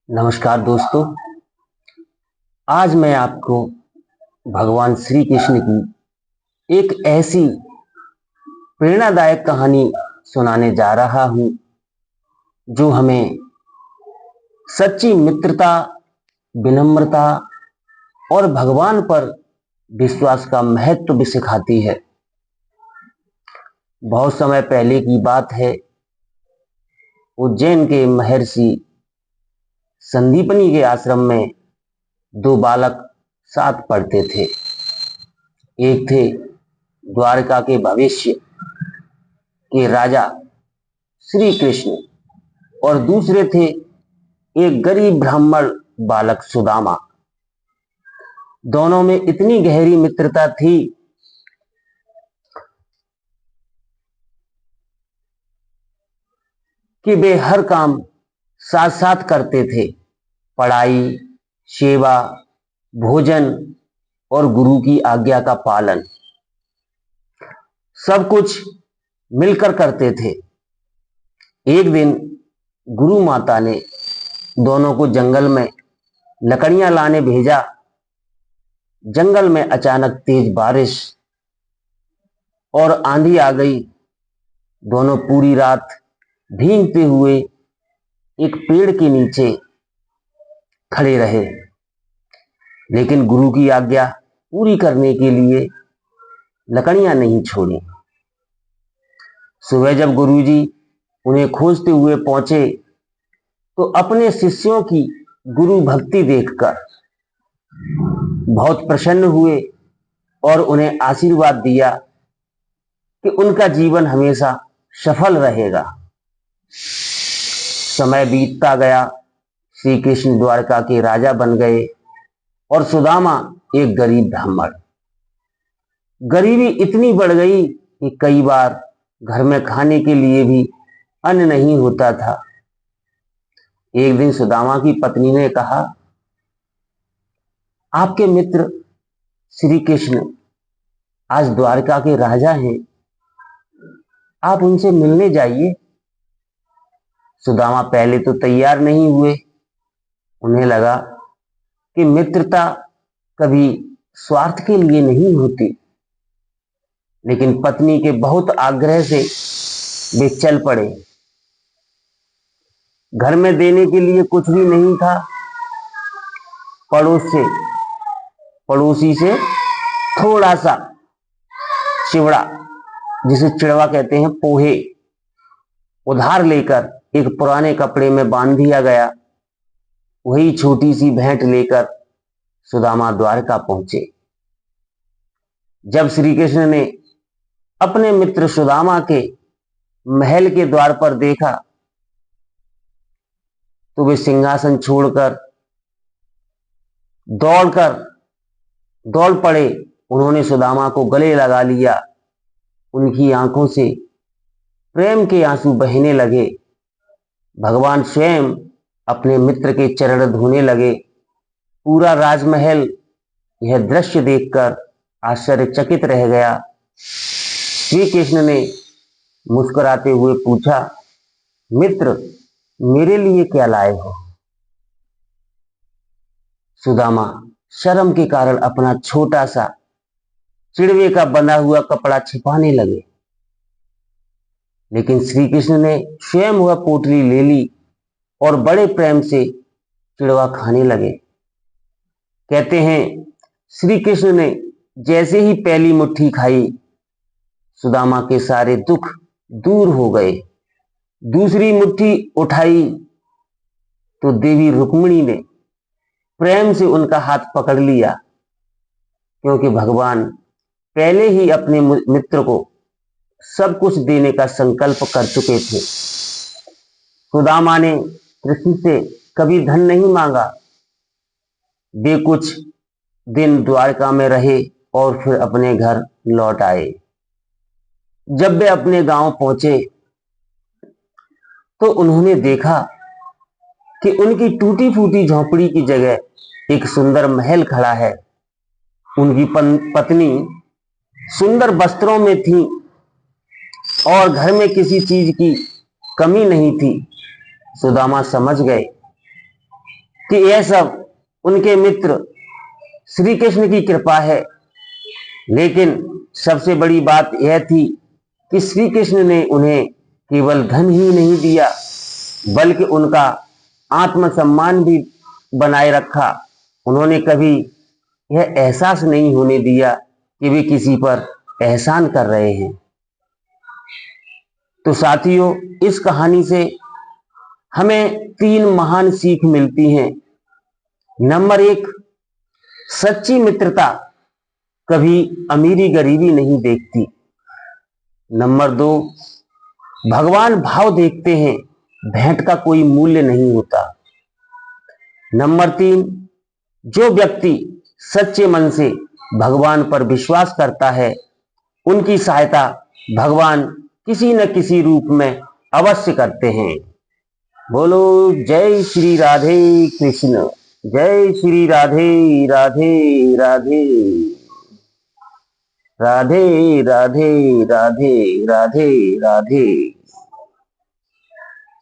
नमस्कार दोस्तों। आज मैं आपको भगवान श्री कृष्ण की एक ऐसी प्रेरणादायक कहानी सुनाने जा रहा हूं जो हमें सच्ची मित्रता, विनम्रता और भगवान पर विश्वास का महत्व भी सिखाती है। बहुत समय पहले की बात है। उज्जैन के महर्षि संदीपनी के आश्रम में दो बालक साथ पढ़ते थे। एक थे द्वारका के भविष्य के राजा श्री कृष्ण और दूसरे थे एक गरीब ब्राह्मण बालक सुदामा। दोनों में इतनी गहरी मित्रता थी कि वे हर काम साथ साथ करते थे। पढ़ाई, सेवा, भोजन और गुरु की आज्ञा का पालन, सब कुछ मिलकर करते थे। एक दिन गुरु माता ने दोनों को जंगल में लकड़ियां लाने भेजा। जंगल में अचानक तेज बारिश और आंधी आ गई। दोनों पूरी रात भीगते हुए एक पेड़ के नीचे खड़े रहे, लेकिन गुरु की आज्ञा पूरी करने के लिए लकड़ियां नहीं छोड़ी। सुबह जब गुरुजी उन्हें खोजते हुए पहुंचे तो अपने शिष्यों की गुरु भक्ति देखकर बहुत प्रसन्न हुए और उन्हें आशीर्वाद दिया कि उनका जीवन हमेशा सफल रहेगा। समय बीतता गया। श्री कृष्ण द्वारका के राजा बन गए और सुदामा एक गरीब ब्राह्मण। गरीबी इतनी बढ़ गई कि कई बार घर में खाने के लिए भी अन्न नहीं होता था। एक दिन सुदामा की पत्नी ने कहा, आपके मित्र श्री कृष्ण आज द्वारका के राजा हैं, आप उनसे मिलने जाइए। सुदामा पहले तो तैयार नहीं हुए। उन्हें लगा कि मित्रता कभी स्वार्थ के लिए नहीं होती, लेकिन पत्नी के बहुत आग्रह से वे चल पड़े। घर में देने के लिए कुछ भी नहीं था। पड़ोसी से थोड़ा सा चिवड़ा, जिसे चिड़वा कहते हैं, पोहे उधार लेकर एक पुराने कपड़े में बांध दिया गया। वही छोटी सी भेंट लेकर सुदामा द्वारका पहुंचे। जब श्री कृष्ण ने अपने मित्र सुदामा के महल के द्वार पर देखा तो वे सिंहासन छोड़कर दौड़ पड़े। उन्होंने सुदामा को गले लगा लिया। उनकी आंखों से प्रेम के आंसू बहने लगे। भगवान स्वयं अपने मित्र के चरण धोने लगे। पूरा राजमहल यह दृश्य देखकर आश्चर्यचकित रह गया। श्री कृष्ण ने मुस्कुराते हुए पूछा, मित्र, मेरे लिए क्या लाए हो? सुदामा शर्म के कारण अपना छोटा सा चिड़वे का बंधा हुआ कपड़ा छिपाने लगे, लेकिन श्री कृष्ण ने स्वयं वह पोटली ले ली और बड़े प्रेम से चिड़वा खाने लगे। कहते हैं, श्री कृष्ण ने जैसे ही पहली मुट्ठी खाई, सुदामा के सारे दुख दूर हो गए। दूसरी मुट्ठी उठाई तो देवी रुक्मिणी ने प्रेम से उनका हाथ पकड़ लिया, क्योंकि भगवान पहले ही अपने मित्र को सब कुछ देने का संकल्प कर चुके थे। सुदामा ने कृष्ण से कभी धन नहीं मांगा। वे कुछ दिन द्वारका में रहे और फिर अपने घर लौट आए। जब वे अपने गांव पहुंचे तो उन्होंने देखा कि उनकी टूटी फूटी झोपड़ी की जगह एक सुंदर महल खड़ा है। उनकी पत्नी सुंदर वस्त्रों में थी और घर में किसी चीज की कमी नहीं थी। सुदामा समझ गए कि यह सब उनके मित्र श्री कृष्ण की कृपा है। लेकिन सबसे बड़ी बात यह थी कि श्री कृष्ण ने उन्हें केवल धन ही नहीं दिया, बल्कि उनका आत्मसम्मान भी बनाए रखा। उन्होंने कभी यह एहसास नहीं होने दिया कि वे किसी पर एहसान कर रहे हैं। तो साथियों, इस कहानी से हमें 3 महान सीख मिलती हैं। नंबर 1, सच्ची मित्रता कभी अमीरी गरीबी नहीं देखती। नंबर 2, भगवान भाव देखते हैं, भेंट का कोई मूल्य नहीं होता। नंबर 3, जो व्यक्ति सच्चे मन से भगवान पर विश्वास करता है, उनकी सहायता भगवान किसी न किसी रूप में अवश्य करते हैं। बोलो जय श्री राधे कृष्ण, जय श्री राधे राधे राधे, राधे राधे राधे राधे राधे।